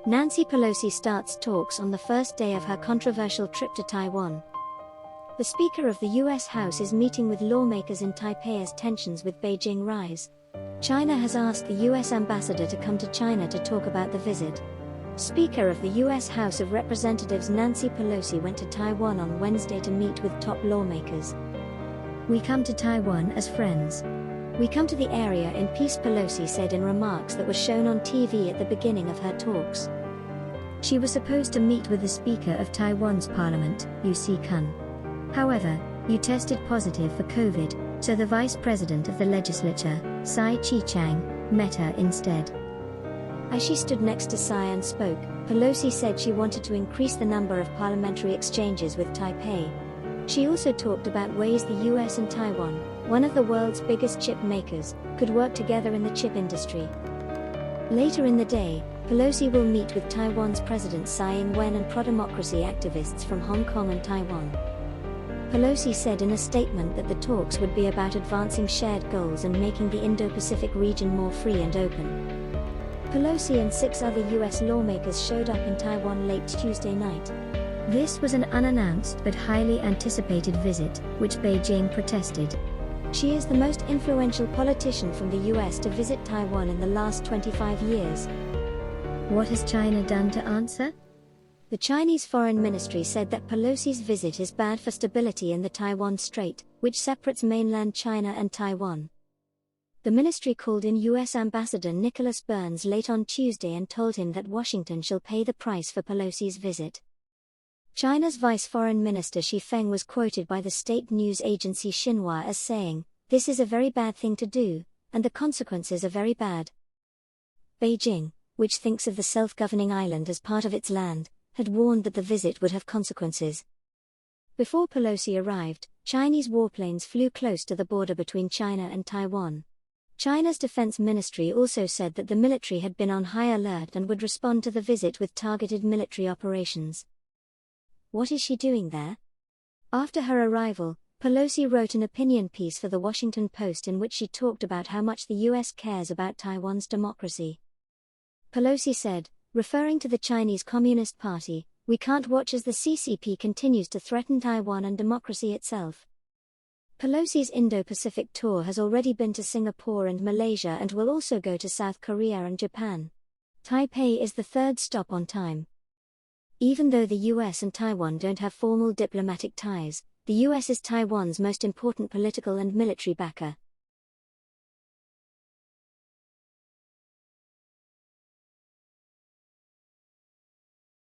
Nancy Pelosi starts talks on the first day of her controversial trip to Taiwan. The Speaker of the U.S. House is meeting with lawmakers in Taipei as tensions with Beijing rise. China has asked the U.S. ambassador to come to China to talk about the visit. Speaker of the U.S. House of Representatives Nancy Pelosi went to Taiwan on Wednesday to meet with top lawmakers. "We come to Taiwan as friends. We come to the area in peace," Pelosi said in remarks that were shown on TV at the beginning of her talks. She was supposed to meet with the Speaker of Taiwan's parliament, Si-Kun. However, he tested positive for COVID, so the Vice President of the legislature, Tsai Chi-Chang, met her instead. As she stood next to Tsai and spoke, Pelosi said she wanted to increase the number of parliamentary exchanges with Taipei. She also talked about ways the US and Taiwan, one of the world's biggest chip makers, could work together in the chip industry. Later in the day, Pelosi will meet with Taiwan's President Tsai Ing-wen and pro-democracy activists from Hong Kong and Taiwan. Pelosi said in a statement that the talks would be about advancing shared goals and making the Indo-Pacific region more free and open. Pelosi and 6 other U.S. lawmakers showed up in Taiwan late Tuesday night. This was an unannounced but highly anticipated visit, which Beijing protested. She is the most influential politician from the U.S. to visit Taiwan in the last 25 years. What has China done to answer? The Chinese Foreign Ministry said that Pelosi's visit is bad for stability in the Taiwan Strait, which separates mainland China and Taiwan. The ministry called in U.S. Ambassador Nicholas Burns late on Tuesday and told him that Washington shall pay the price for Pelosi's visit. China's Vice Foreign Minister Xi Feng was quoted by the state news agency Xinhua as saying, "This is a very bad thing to do, and the consequences are very bad." Beijing, which thinks of the self-governing island as part of its land, had warned that the visit would have consequences. Before Pelosi arrived, Chinese warplanes flew close to the border between China and Taiwan. China's defense ministry also said that the military had been on high alert and would respond to the visit with targeted military operations. What is she doing there? After her arrival, Pelosi wrote an opinion piece for the Washington Post in which she talked about how much the U.S. cares about Taiwan's democracy. Pelosi said, referring to the Chinese Communist Party, "We can't watch as the CCP continues to threaten Taiwan and democracy itself." Pelosi's Indo-Pacific tour has already been to Singapore and Malaysia and will also go to South Korea and Japan. Taipei is the third stop on time. Even though the US and Taiwan don't have formal diplomatic ties, the US is Taiwan's most important political and military backer.